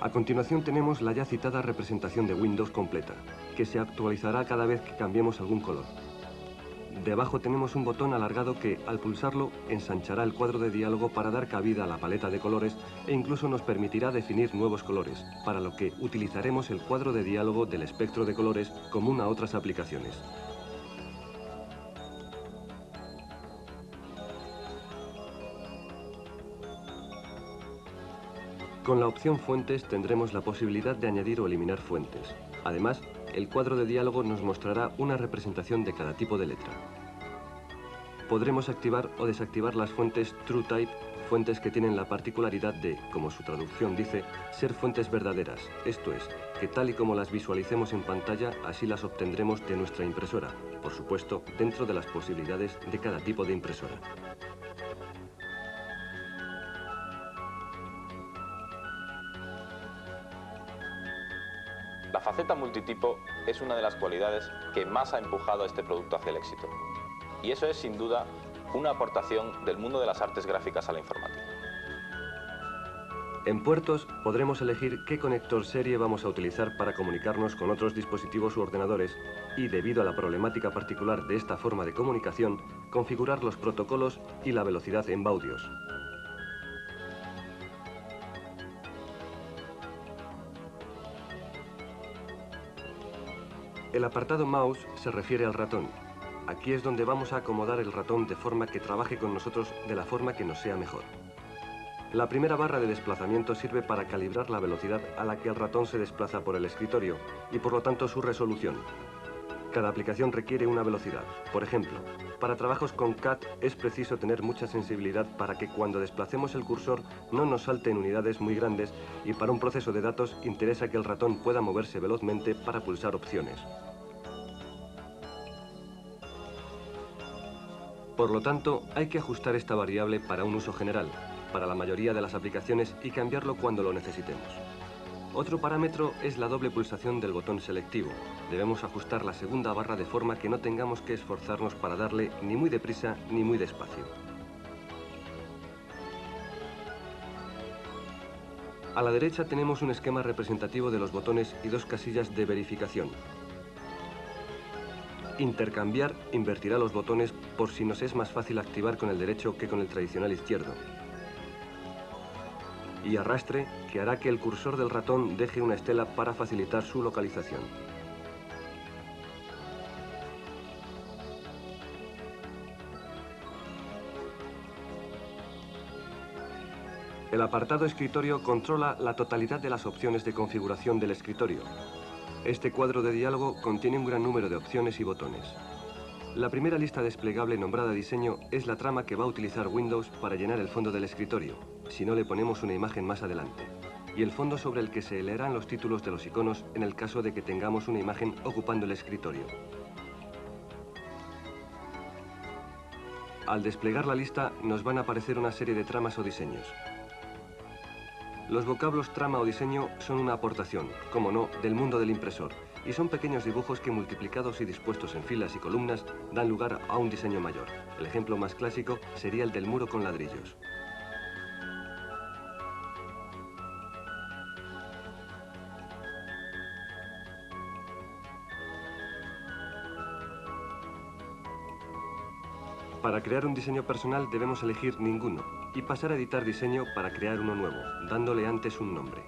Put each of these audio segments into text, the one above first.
A continuación tenemos la ya citada representación de Windows completa, que se actualizará cada vez que cambiemos algún color. Debajo tenemos un botón alargado que, al pulsarlo, ensanchará el cuadro de diálogo para dar cabida a la paleta de colores e incluso nos permitirá definir nuevos colores, para lo que utilizaremos el cuadro de diálogo del espectro de colores común a otras aplicaciones. Con la opción Fuentes tendremos la posibilidad de añadir o eliminar fuentes. Además, el cuadro de diálogo nos mostrará una representación de cada tipo de letra. Podremos activar o desactivar las fuentes TrueType, fuentes que tienen la particularidad de, como su traducción dice, ser fuentes verdaderas, esto es, que tal y como las visualicemos en pantalla, así las obtendremos de nuestra impresora, por supuesto, dentro de las posibilidades de cada tipo de impresora. La faceta multitipo es una de las cualidades que más ha empujado a este producto hacia el éxito. Y eso es, sin duda, una aportación del mundo de las artes gráficas a la informática. En puertos podremos elegir qué conector serie vamos a utilizar para comunicarnos con otros dispositivos u ordenadores y, debido a la problemática particular de esta forma de comunicación, configurar los protocolos y la velocidad en baudios. El apartado Mouse se refiere al ratón. Aquí es donde vamos a acomodar el ratón de forma que trabaje con nosotros de la forma que nos sea mejor. La primera barra de desplazamiento sirve para calibrar la velocidad a la que el ratón se desplaza por el escritorio y por lo tanto su resolución. Cada aplicación requiere una velocidad. Por ejemplo, para trabajos con CAD es preciso tener mucha sensibilidad para que cuando desplacemos el cursor no nos salte en unidades muy grandes y para un proceso de datos interesa que el ratón pueda moverse velozmente para pulsar opciones. Por lo tanto, hay que ajustar esta variable para un uso general, para la mayoría de las aplicaciones y cambiarlo cuando lo necesitemos. Otro parámetro es la doble pulsación del botón selectivo. Debemos ajustar la segunda barra de forma que no tengamos que esforzarnos para darle ni muy deprisa ni muy despacio. A la derecha tenemos un esquema representativo de los botones y dos casillas de verificación. Intercambiar invertirá los botones por si nos es más fácil activar con el derecho que con el tradicional izquierdo. Y arrastre, que hará que el cursor del ratón deje una estela para facilitar su localización. El apartado escritorio controla la totalidad de las opciones de configuración del escritorio. Este cuadro de diálogo contiene un gran número de opciones y botones. La primera lista desplegable nombrada diseño es la trama que va a utilizar Windows para llenar el fondo del escritorio, si no le ponemos una imagen más adelante, y el fondo sobre el que se leerán los títulos de los iconos en el caso de que tengamos una imagen ocupando el escritorio. Al desplegar la lista nos van a aparecer una serie de tramas o diseños. Los vocablos trama o diseño son una aportación, como no, del mundo del impresor, y son pequeños dibujos que multiplicados y dispuestos en filas y columnas dan lugar a un diseño mayor. El ejemplo más clásico sería el del muro con ladrillos. Para crear un diseño personal debemos elegir ninguno y pasar a editar diseño para crear uno nuevo, dándole antes un nombre.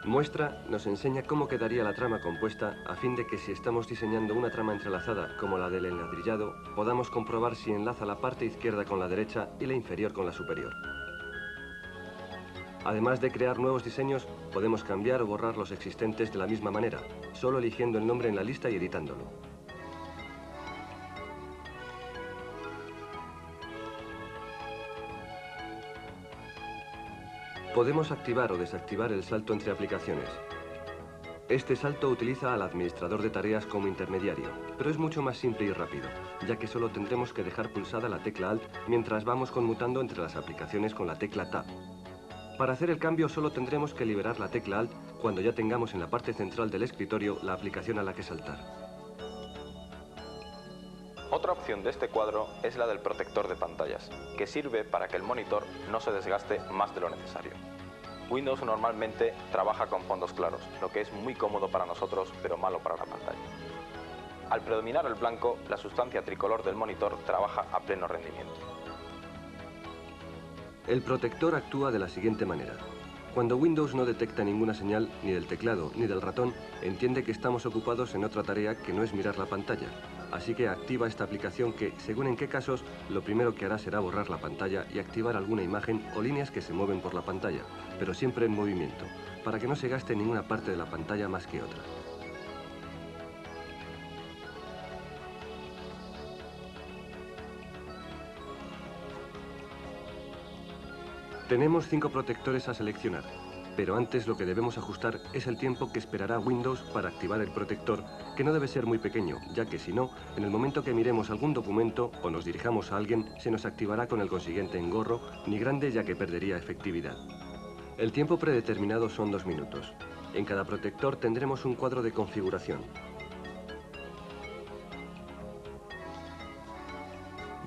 Muestra nos enseña cómo quedaría la trama compuesta a fin de que si estamos diseñando una trama entrelazada como la del enladrillado, podamos comprobar si enlaza la parte izquierda con la derecha y la inferior con la superior. Además de crear nuevos diseños, podemos cambiar o borrar los existentes de la misma manera, solo eligiendo el nombre en la lista y editándolo. Podemos activar o desactivar el salto entre aplicaciones. Este salto utiliza al administrador de tareas como intermediario, pero es mucho más simple y rápido, ya que solo tendremos que dejar pulsada la tecla Alt mientras vamos conmutando entre las aplicaciones con la tecla Tab. Para hacer el cambio solo tendremos que liberar la tecla Alt cuando ya tengamos en la parte central del escritorio la aplicación a la que saltar. Otra opción de este cuadro es la del protector de pantallas, que sirve para que el monitor no se desgaste más de lo necesario. Windows normalmente trabaja con fondos claros, lo que es muy cómodo para nosotros, pero malo para la pantalla. Al predominar el blanco, la sustancia tricolor del monitor trabaja a pleno rendimiento. El protector actúa de la siguiente manera. Cuando Windows no detecta ninguna señal, ni del teclado ni del ratón, entiende que estamos ocupados en otra tarea que no es mirar la pantalla. Así que activa esta aplicación que, según en qué casos, lo primero que hará será borrar la pantalla y activar alguna imagen o líneas que se mueven por la pantalla, pero siempre en movimiento, para que no se gaste ninguna parte de la pantalla más que otra. Tenemos 5 protectores a seleccionar, pero antes lo que debemos ajustar es el tiempo que esperará Windows para activar el protector, que no debe ser muy pequeño, ya que si no, en el momento que miremos algún documento o nos dirijamos a alguien, se nos activará con el consiguiente engorro, ni grande ya que perdería efectividad. El tiempo predeterminado son 2 minutos. En cada protector tendremos un cuadro de configuración.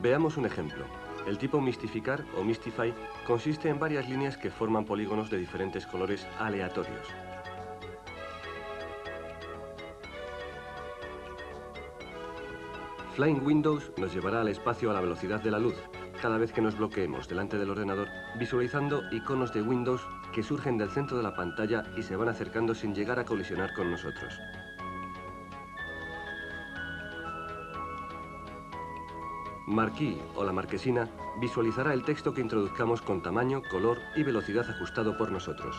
Veamos un ejemplo. El tipo Mystificar o Mystify consiste en varias líneas que forman polígonos de diferentes colores aleatorios. Flying Windows nos llevará al espacio a la velocidad de la luz, cada vez que nos bloqueemos delante del ordenador, visualizando iconos de Windows que surgen del centro de la pantalla y se van acercando sin llegar a colisionar con nosotros. Marquee o la marquesina visualizará el texto que introduzcamos con tamaño, color y velocidad ajustado por nosotros.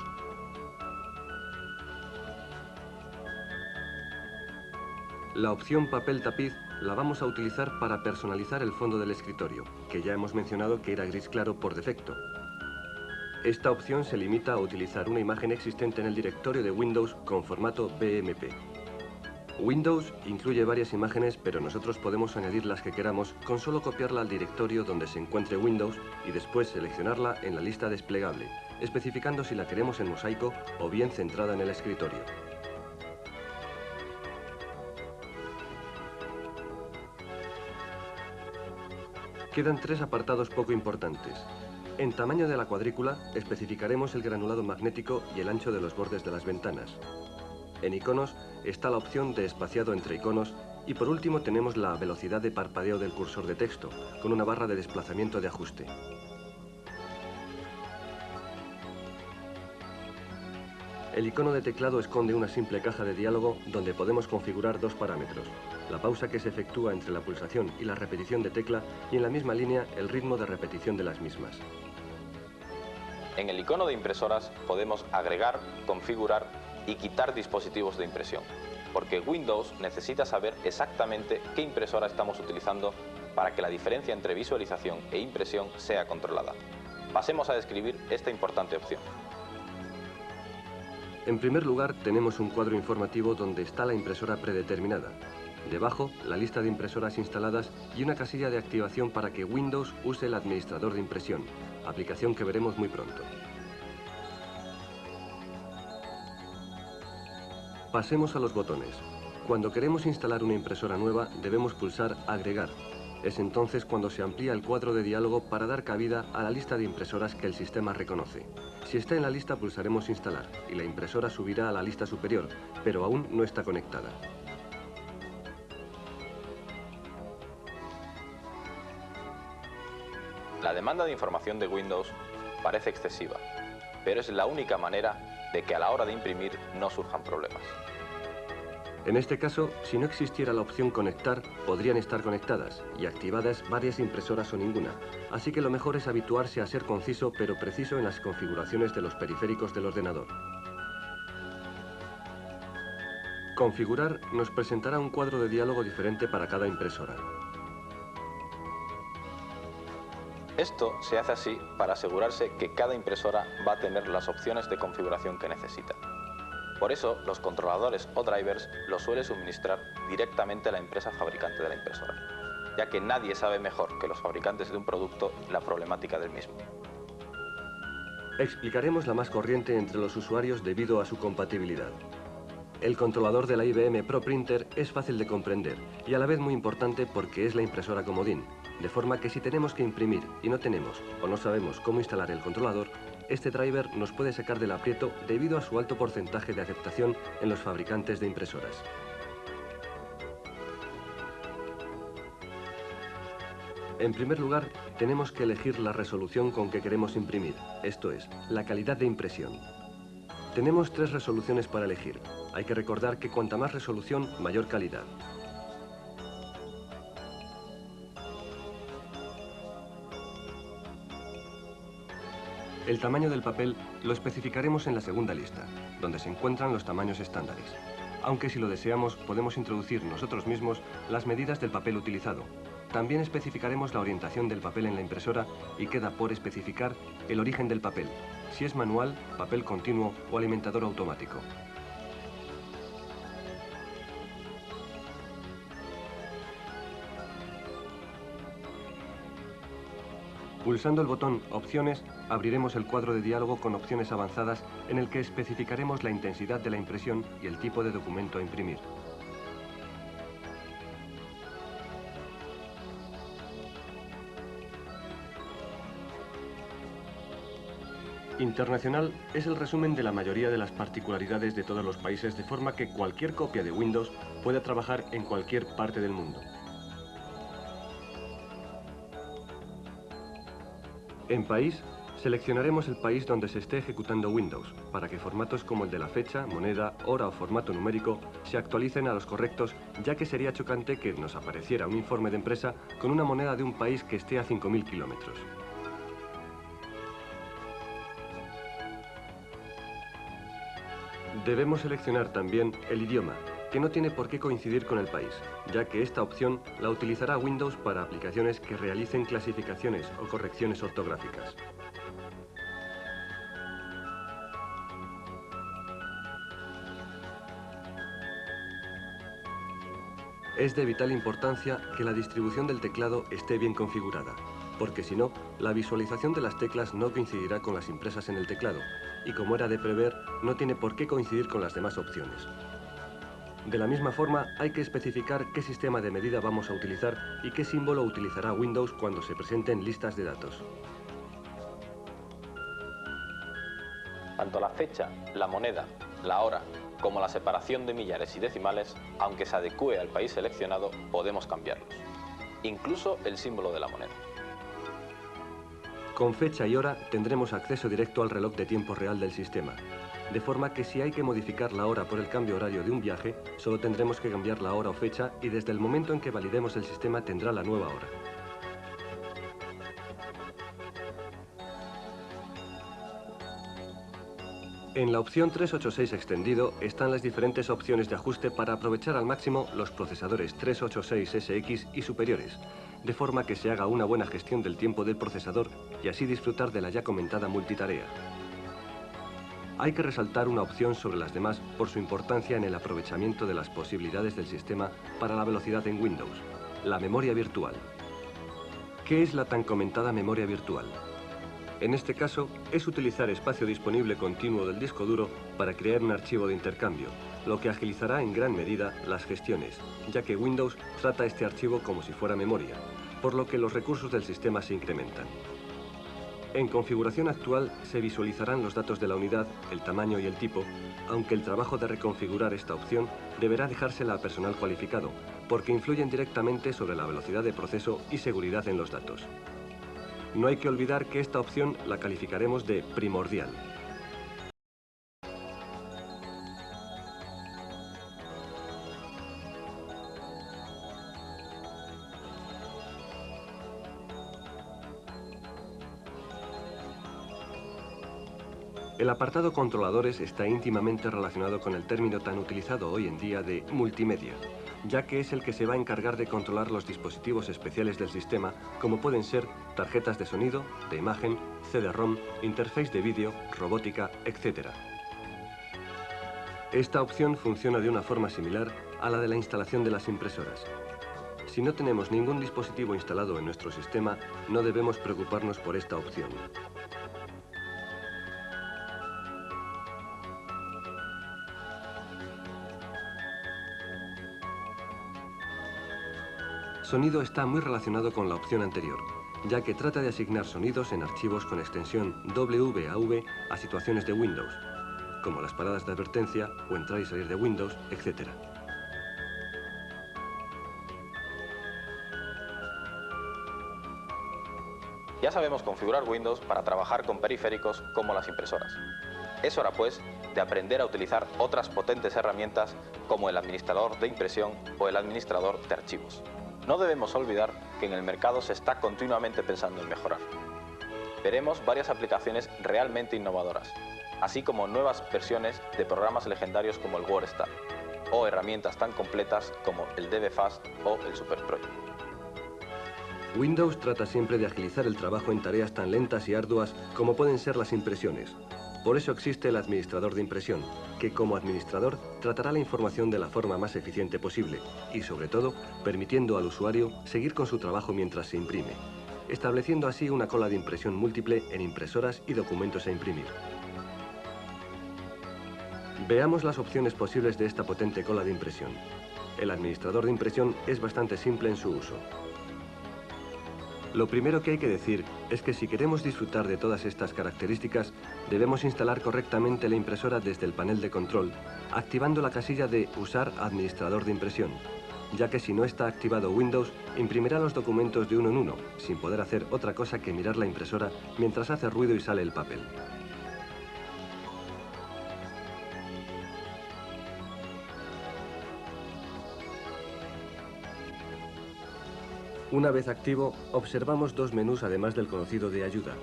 La opción papel tapiz la vamos a utilizar para personalizar el fondo del escritorio, que ya hemos mencionado que era gris claro por defecto. Esta opción se limita a utilizar una imagen existente en el directorio de Windows con formato BMP. Windows incluye varias imágenes, pero nosotros podemos añadir las que queramos con solo copiarla al directorio donde se encuentre Windows y después seleccionarla en la lista desplegable, especificando si la queremos en mosaico o bien centrada en el escritorio. Quedan 3 apartados poco importantes. En tamaño de la cuadrícula especificaremos el granulado magnético y el ancho de los bordes de las ventanas. En iconos está la opción de espaciado entre iconos y por último tenemos la velocidad de parpadeo del cursor de texto, con una barra de desplazamiento de ajuste. El icono de teclado esconde una simple caja de diálogo donde podemos configurar 2 parámetros, la pausa que se efectúa entre la pulsación y la repetición de tecla y en la misma línea el ritmo de repetición de las mismas. En el icono de impresoras podemos agregar, configurar y quitar dispositivos de impresión, porque Windows necesita saber exactamente qué impresora estamos utilizando para que la diferencia entre visualización e impresión sea controlada. Pasemos a describir esta importante opción. En primer lugar, tenemos un cuadro informativo donde está la impresora predeterminada. Debajo, la lista de impresoras instaladas y una casilla de activación para que Windows use el administrador de impresión, aplicación que veremos muy pronto. Pasemos a los botones. Cuando queremos instalar una impresora nueva, debemos pulsar Agregar. Es entonces cuando se amplía el cuadro de diálogo para dar cabida a la lista de impresoras que el sistema reconoce. Si está en la lista, pulsaremos Instalar y la impresora subirá a la lista superior, pero aún no está conectada. La demanda de información de Windows parece excesiva, pero es la única manera de que a la hora de imprimir no surjan problemas. En este caso, si no existiera la opción Conectar, podrían estar conectadas y activadas varias impresoras o ninguna, así que lo mejor es habituarse a ser conciso pero preciso en las configuraciones de los periféricos del ordenador. Configurar nos presentará un cuadro de diálogo diferente para cada impresora. Esto se hace así para asegurarse que cada impresora va a tener las opciones de configuración que necesita. Por eso, los controladores o drivers los suele suministrar directamente la empresa fabricante de la impresora, ya que nadie sabe mejor que los fabricantes de un producto la problemática del mismo. Explicaremos la más corriente entre los usuarios debido a su compatibilidad. El controlador de la IBM ProPrinter es fácil de comprender y a la vez muy importante porque es la impresora comodín, de forma que si tenemos que imprimir y no tenemos o no sabemos cómo instalar el controlador, este driver nos puede sacar del aprieto debido a su alto porcentaje de aceptación en los fabricantes de impresoras. En primer lugar, tenemos que elegir la resolución con que queremos imprimir, esto es, la calidad de impresión. Tenemos 3 resoluciones para elegir. Hay que recordar que cuanta más resolución, mayor calidad. El tamaño del papel lo especificaremos en la segunda lista, donde se encuentran los tamaños estándares. Aunque si lo deseamos, podemos introducir nosotros mismos las medidas del papel utilizado. También especificaremos la orientación del papel en la impresora y queda por especificar el origen del papel, si es manual, papel continuo o alimentador automático. Pulsando el botón Opciones, abriremos el cuadro de diálogo con opciones avanzadas en el que especificaremos la intensidad de la impresión y el tipo de documento a imprimir. Internacional es el resumen de la mayoría de las particularidades de todos los países, de forma que cualquier copia de Windows puede trabajar en cualquier parte del mundo. En país, seleccionaremos el país donde se esté ejecutando Windows, para que formatos como el de la fecha, moneda, hora o formato numérico se actualicen a los correctos, ya que sería chocante que nos apareciera un informe de empresa con una moneda de un país que esté a 5.000 kilómetros. Debemos seleccionar también el idioma, que no tiene por qué coincidir con el país, ya que esta opción la utilizará Windows para aplicaciones que realicen clasificaciones o correcciones ortográficas. Es de vital importancia que la distribución del teclado esté bien configurada, porque si no, la visualización de las teclas no coincidirá con las impresas en el teclado, y como era de prever, no tiene por qué coincidir con las demás opciones. De la misma forma, hay que especificar qué sistema de medida vamos a utilizar y qué símbolo utilizará Windows cuando se presenten listas de datos. Tanto la fecha, la moneda, la hora, como la separación de millares y decimales, aunque se adecue al país seleccionado, podemos cambiarlos. Incluso el símbolo de la moneda. Con fecha y hora tendremos acceso directo al reloj de tiempo real del sistema, de forma que si hay que modificar la hora por el cambio horario de un viaje, solo tendremos que cambiar la hora o fecha y desde el momento en que validemos el sistema tendrá la nueva hora. En la opción 386 extendido están las diferentes opciones de ajuste para aprovechar al máximo los procesadores 386SX y superiores, de forma que se haga una buena gestión del tiempo del procesador y así disfrutar de la ya comentada multitarea. Hay que resaltar una opción sobre las demás por su importancia en el aprovechamiento de las posibilidades del sistema para la velocidad en Windows, la memoria virtual. ¿Qué es la tan comentada memoria virtual? En este caso, es utilizar espacio disponible continuo del disco duro para crear un archivo de intercambio, lo que agilizará en gran medida las gestiones, ya que Windows trata este archivo como si fuera memoria, por lo que los recursos del sistema se incrementan. En configuración actual se visualizarán los datos de la unidad, el tamaño y el tipo, aunque el trabajo de reconfigurar esta opción deberá dejársela al personal cualificado, porque influyen directamente sobre la velocidad de proceso y seguridad en los datos. No hay que olvidar que esta opción la calificaremos de primordial. El apartado controladores está íntimamente relacionado con el término tan utilizado hoy en día de multimedia, ya que es el que se va a encargar de controlar los dispositivos especiales del sistema, como pueden ser tarjetas de sonido, de imagen, CD-ROM, interface de vídeo, robótica, etc. Esta opción funciona de una forma similar a la de la instalación de las impresoras. Si no tenemos ningún dispositivo instalado en nuestro sistema, no debemos preocuparnos por esta opción. Sonido está muy relacionado con la opción anterior, ya que trata de asignar sonidos en archivos con extensión WAV a situaciones de Windows, como las paradas de advertencia o entrar y salir de Windows, etc. Ya sabemos configurar Windows para trabajar con periféricos como las impresoras. Es hora, pues, de aprender a utilizar otras potentes herramientas como el administrador de impresión o el administrador de archivos. No debemos olvidar que en el mercado se está continuamente pensando en mejorar. Veremos varias aplicaciones realmente innovadoras, así como nuevas versiones de programas legendarios como el WordStar, o herramientas tan completas como el DBFast o el SuperProject. Windows trata siempre de agilizar el trabajo en tareas tan lentas y arduas como pueden ser las impresiones. Por eso existe el administrador de impresión, que como administrador tratará la información de la forma más eficiente posible y, sobre todo, permitiendo al usuario seguir con su trabajo mientras se imprime, estableciendo así una cola de impresión múltiple en impresoras y documentos a imprimir. Veamos las opciones posibles de esta potente cola de impresión. El administrador de impresión es bastante simple en su uso. Lo primero que hay que decir es que si queremos disfrutar de todas estas características, debemos instalar correctamente la impresora desde el panel de control, activando la casilla de Usar administrador de impresión, ya que si no está activado Windows, imprimirá los documentos de uno en uno, sin poder hacer otra cosa que mirar la impresora mientras hace ruido y sale el papel. Una vez activo, observamos dos menús además del conocido de ayuda.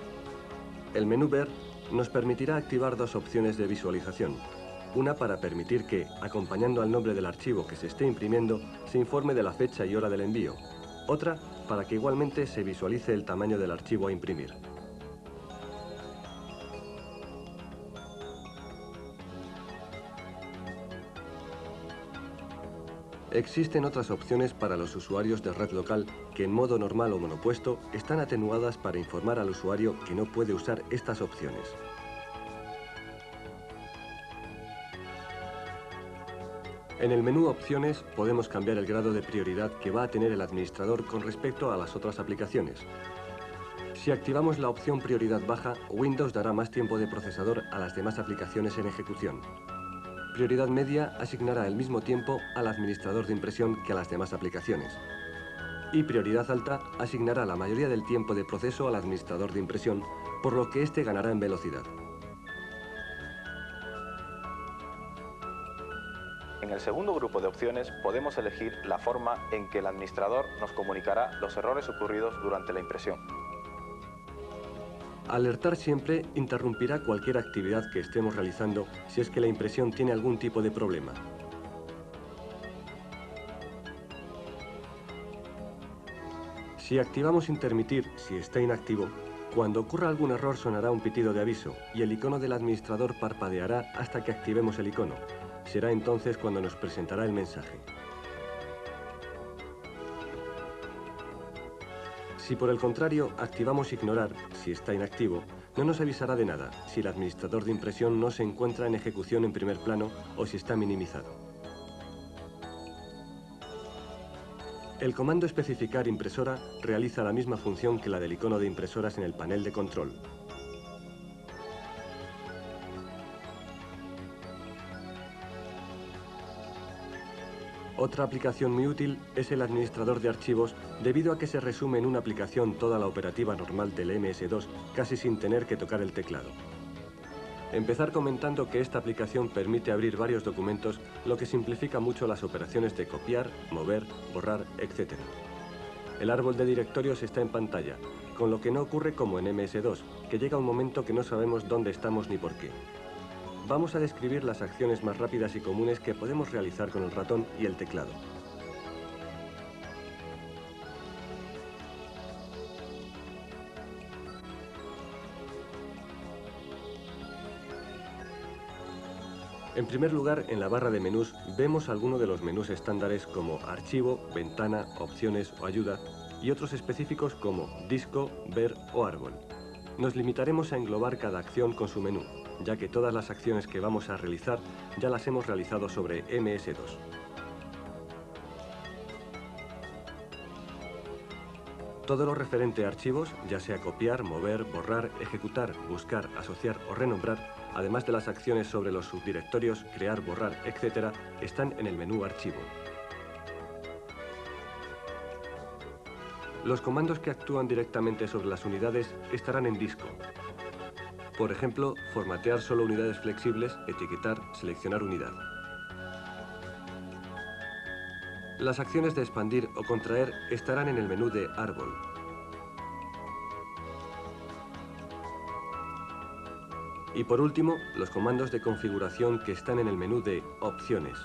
El menú Ver nos permitirá activar dos opciones de visualización. Una para permitir que, acompañando al nombre del archivo que se esté imprimiendo, se informe de la fecha y hora del envío. Otra para que igualmente se visualice el tamaño del archivo a imprimir. Existen otras opciones para los usuarios de red local que en modo normal o monopuesto están atenuadas para informar al usuario que no puede usar estas opciones. En el menú Opciones podemos cambiar el grado de prioridad que va a tener el administrador con respecto a las otras aplicaciones. Si activamos la opción Prioridad Baja, Windows dará más tiempo de procesador a las demás aplicaciones en ejecución. Prioridad media asignará el mismo tiempo al administrador de impresión que a las demás aplicaciones. Y prioridad alta asignará la mayoría del tiempo de proceso al administrador de impresión, por lo que éste ganará en velocidad. En el segundo grupo de opciones podemos elegir la forma en que el administrador nos comunicará los errores ocurridos durante la impresión. Alertar siempre interrumpirá cualquier actividad que estemos realizando si es que la impresión tiene algún tipo de problema. Si activamos Intermitir si está inactivo, cuando ocurra algún error sonará un pitido de aviso y el icono del administrador parpadeará hasta que activemos el icono. Será entonces cuando nos presentará el mensaje. Si por el contrario activamos Ignorar, si está inactivo, no nos avisará de nada si el administrador de impresión no se encuentra en ejecución en primer plano o si está minimizado. El comando Especificar impresora realiza la misma función que la del icono de impresoras en el panel de control. Otra aplicación muy útil es el administrador de archivos debido a que se resume en una aplicación toda la operativa normal del MS2 casi sin tener que tocar el teclado. Empezar comentando que esta aplicación permite abrir varios documentos, lo que simplifica mucho las operaciones de copiar, mover, borrar, etc. El árbol de directorios está en pantalla, con lo que no ocurre como en MS2, que llega un momento que no sabemos dónde estamos ni por qué. Vamos a describir las acciones más rápidas y comunes que podemos realizar con el ratón y el teclado. En primer lugar, en la barra de menús vemos algunos de los menús estándares como Archivo, Ventana, Opciones o Ayuda y otros específicos como Disco, Ver o Árbol. Nos limitaremos a englobar cada acción con su menú, ya que todas las acciones que vamos a realizar ya las hemos realizado sobre MS2. Todo lo referente a archivos, ya sea copiar, mover, borrar, ejecutar, buscar, asociar o renombrar, además de las acciones sobre los subdirectorios, crear, borrar, etc., están en el menú Archivo. Los comandos que actúan directamente sobre las unidades estarán en disco. Por ejemplo, formatear solo unidades flexibles, etiquetar, seleccionar unidad. Las acciones de expandir o contraer estarán en el menú de Árbol. Y por último, los comandos de configuración que están en el menú de Opciones.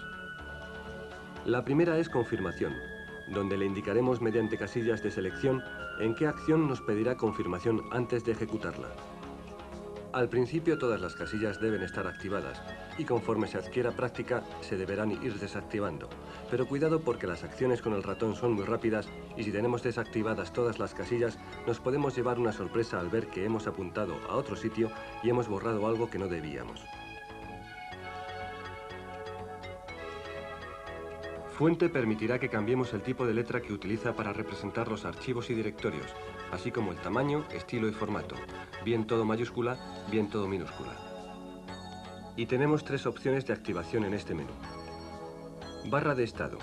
La primera es Confirmación, donde le indicaremos mediante casillas de selección en qué acción nos pedirá confirmación antes de ejecutarla. Al principio todas las casillas deben estar activadas y conforme se adquiera práctica se deberán ir desactivando. Pero cuidado porque las acciones con el ratón son muy rápidas y si tenemos desactivadas todas las casillas nos podemos llevar una sorpresa al ver que hemos apuntado a otro sitio y hemos borrado algo que no debíamos. Fuente permitirá que cambiemos el tipo de letra que utiliza para representar los archivos y directorios, así como el tamaño, estilo y formato, bien todo mayúscula, bien todo minúscula. Y tenemos tres opciones de activación en este menú. Barra de estado.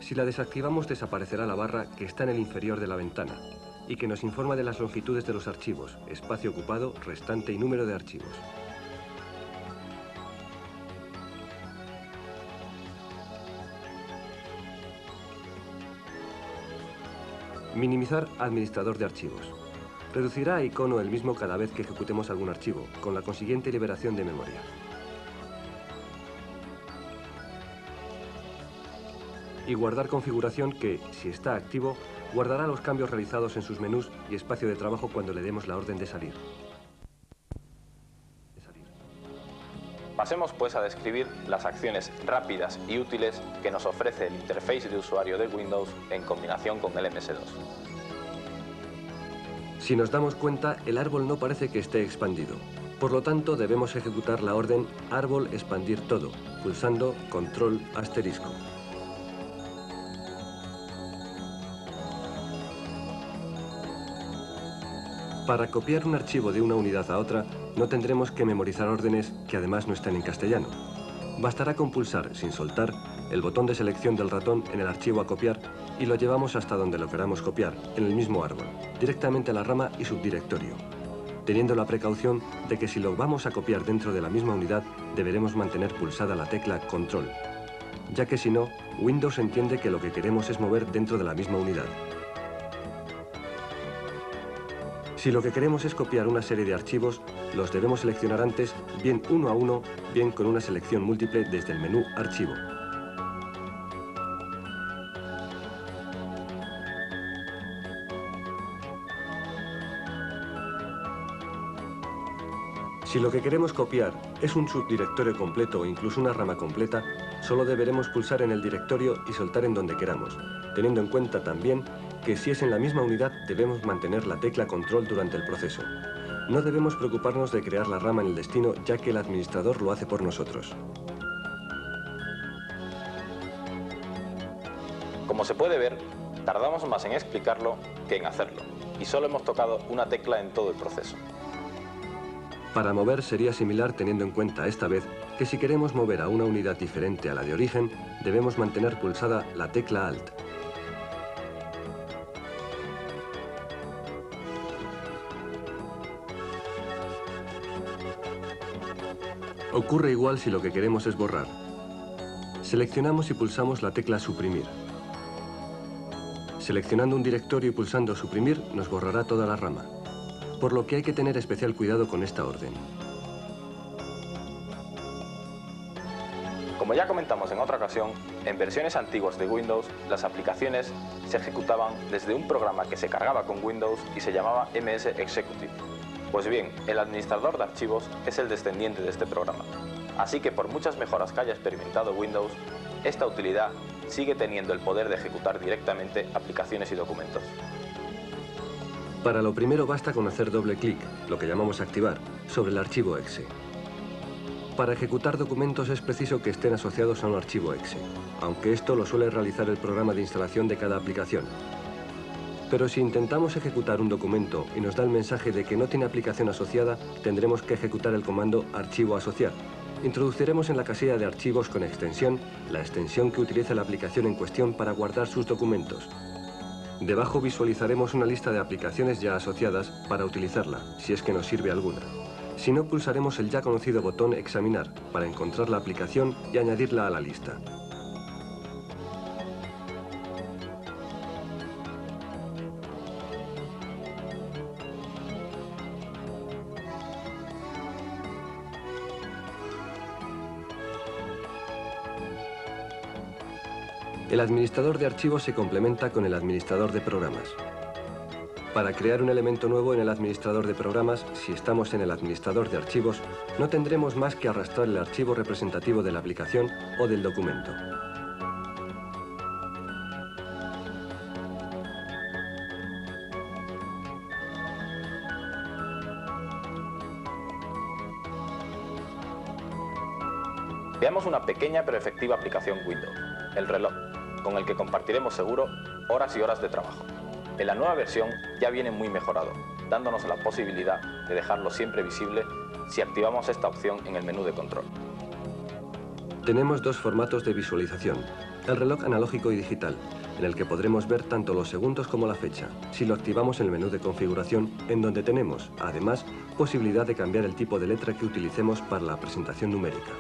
Si la desactivamos desaparecerá la barra que está en el inferior de la ventana y que nos informa de las longitudes de los archivos, espacio ocupado, restante y número de archivos. Minimizar administrador de archivos. Reducirá a icono el mismo cada vez que ejecutemos algún archivo, con la consiguiente liberación de memoria. Y guardar configuración que, si está activo, guardará los cambios realizados en sus menús y espacio de trabajo cuando le demos la orden de salir. Pasemos pues a describir las acciones rápidas y útiles que nos ofrece el interface de usuario de Windows en combinación con el MS2. Si nos damos cuenta, el árbol no parece que esté expandido. Por lo tanto, debemos ejecutar la orden árbol expandir todo, pulsando control asterisco. Para copiar un archivo de una unidad a otra, no tendremos que memorizar órdenes que además no están en castellano. Bastará con pulsar, sin soltar, el botón de selección del ratón en el archivo a copiar y lo llevamos hasta donde lo queramos copiar, en el mismo árbol, directamente a la rama y subdirectorio, teniendo la precaución de que si lo vamos a copiar dentro de la misma unidad, deberemos mantener pulsada la tecla Control, ya que si no, Windows entiende que lo que queremos es mover dentro de la misma unidad. Si lo que queremos es copiar una serie de archivos, los debemos seleccionar antes, bien uno a uno, bien con una selección múltiple desde el menú Archivo. Si lo que queremos copiar es un subdirectorio completo o incluso una rama completa, solo deberemos pulsar en el directorio y soltar en donde queramos, teniendo en cuenta también que si es en la misma unidad debemos mantener la tecla control durante el proceso. No debemos preocuparnos de crear la rama en el destino, ya que el administrador lo hace por nosotros. Como se puede ver, tardamos más en explicarlo que en hacerlo, y solo hemos tocado una tecla en todo el proceso. Para mover sería similar teniendo en cuenta esta vez que si queremos mover a una unidad diferente a la de origen, debemos mantener pulsada la tecla Alt. Ocurre igual si lo que queremos es borrar. Seleccionamos y pulsamos la tecla Suprimir. Seleccionando un directorio y pulsando Suprimir nos borrará toda la rama, por lo que hay que tener especial cuidado con esta orden. Como ya comentamos en otra ocasión, en versiones antiguas de Windows, las aplicaciones se ejecutaban desde un programa que se cargaba con Windows y se llamaba MS Executive. Pues bien, el administrador de archivos es el descendiente de este programa. Así que por muchas mejoras que haya experimentado Windows, esta utilidad sigue teniendo el poder de ejecutar directamente aplicaciones y documentos. Para lo primero basta con hacer doble clic, lo que llamamos activar, sobre el archivo exe. Para ejecutar documentos es preciso que estén asociados a un archivo exe, aunque esto lo suele realizar el programa de instalación de cada aplicación. Pero si intentamos ejecutar un documento y nos da el mensaje de que no tiene aplicación asociada, tendremos que ejecutar el comando archivo asociar. Introduciremos en la casilla de archivos con extensión la extensión que utiliza la aplicación en cuestión para guardar sus documentos. Debajo visualizaremos una lista de aplicaciones ya asociadas para utilizarla, si es que nos sirve alguna. Si no, pulsaremos el ya conocido botón examinar para encontrar la aplicación y añadirla a la lista. El administrador de archivos se complementa con el administrador de programas. Para crear un elemento nuevo en el administrador de programas, si estamos en el administrador de archivos, no tendremos más que arrastrar el archivo representativo de la aplicación o del documento. Veamos una pequeña pero efectiva aplicación Windows, el reloj, con el que compartiremos seguro horas y horas de trabajo. En la nueva versión ya viene muy mejorado, dándonos la posibilidad de dejarlo siempre visible si activamos esta opción en el menú de control. Tenemos dos formatos de visualización, el reloj analógico y digital, en el que podremos ver tanto los segundos como la fecha, si lo activamos en el menú de configuración, en donde tenemos, además, posibilidad de cambiar el tipo de letra que utilicemos para la presentación numérica.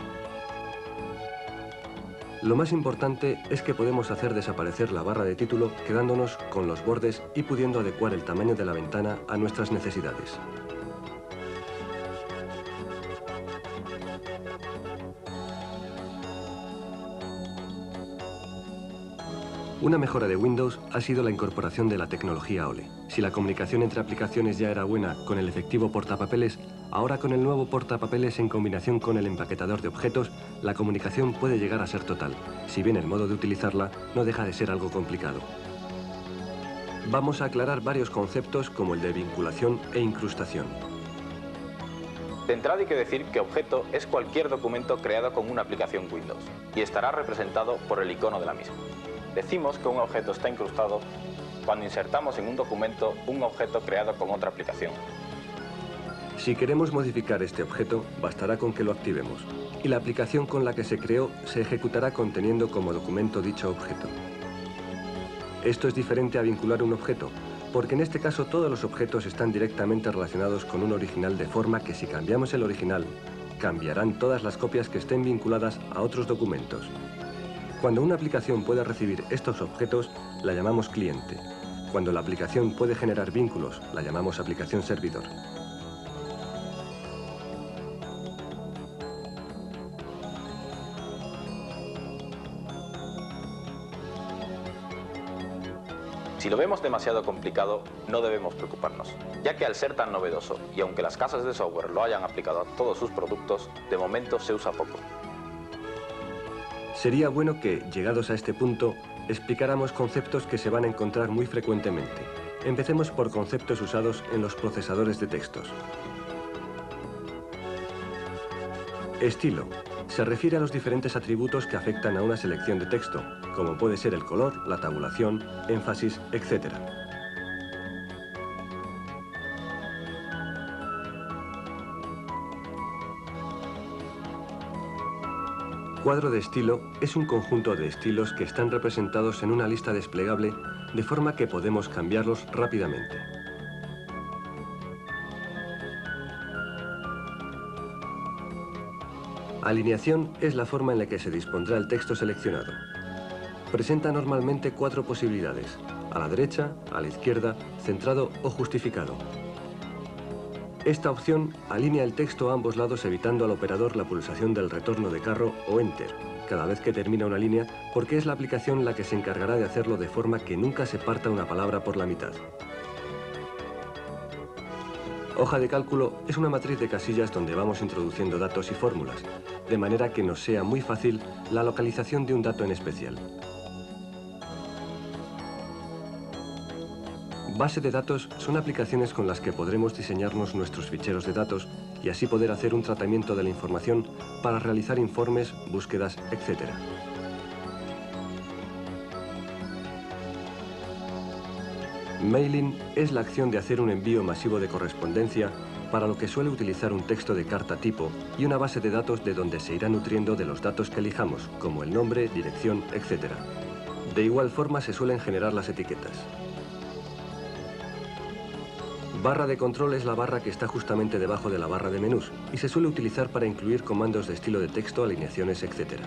Lo más importante es que podemos hacer desaparecer la barra de título quedándonos con los bordes y pudiendo adecuar el tamaño de la ventana a nuestras necesidades. Una mejora de Windows ha sido la incorporación de la tecnología OLE. Si la comunicación entre aplicaciones ya era buena con el efectivo portapapeles, ahora con el nuevo portapapeles en combinación con el empaquetador de objetos, la comunicación puede llegar a ser total, si bien el modo de utilizarla no deja de ser algo complicado. Vamos a aclarar varios conceptos como el de vinculación e incrustación. De entrada hay que decir que objeto es cualquier documento creado con una aplicación Windows y estará representado por el icono de la misma. Decimos que un objeto está incrustado cuando insertamos en un documento un objeto creado con otra aplicación. Si queremos modificar este objeto, bastará con que lo activemos, y la aplicación con la que se creó se ejecutará conteniendo como documento dicho objeto. Esto es diferente a vincular un objeto, porque en este caso todos los objetos están directamente relacionados con un original de forma que si cambiamos el original, cambiarán todas las copias que estén vinculadas a otros documentos. Cuando una aplicación puede recibir estos objetos, la llamamos cliente. Cuando la aplicación puede generar vínculos, la llamamos aplicación servidor. Si lo vemos demasiado complicado, no debemos preocuparnos, ya que al ser tan novedoso, y aunque las casas de software lo hayan aplicado a todos sus productos, de momento se usa poco. Sería bueno que, llegados a este punto, explicáramos conceptos que se van a encontrar muy frecuentemente. Empecemos por conceptos usados en los procesadores de textos. Estilo. Se refiere a los diferentes atributos que afectan a una selección de texto, como puede ser el color, la tabulación, énfasis, etc. Cuadro de estilo es un conjunto de estilos que están representados en una lista desplegable de forma que podemos cambiarlos rápidamente. Alineación es la forma en la que se dispondrá el texto seleccionado. Presenta normalmente 4 posibilidades: a la derecha, a la izquierda, centrado o justificado. Esta opción alinea el texto a ambos lados evitando al operador la pulsación del retorno de carro o Enter cada vez que termina una línea, porque es la aplicación la que se encargará de hacerlo de forma que nunca se parta una palabra por la mitad. Hoja de cálculo es una matriz de casillas donde vamos introduciendo datos y fórmulas, de manera que nos sea muy fácil la localización de un dato en especial. Base de datos son aplicaciones con las que podremos diseñarnos nuestros ficheros de datos y así poder hacer un tratamiento de la información para realizar informes, búsquedas, etc. Mailing es la acción de hacer un envío masivo de correspondencia, para lo que suele utilizar un texto de carta tipo y una base de datos de donde se irá nutriendo de los datos que elijamos, como el nombre, dirección, etc. De igual forma se suelen generar las etiquetas. Barra de control es la barra que está justamente debajo de la barra de menús y se suele utilizar para incluir comandos de estilo de texto, alineaciones, etc.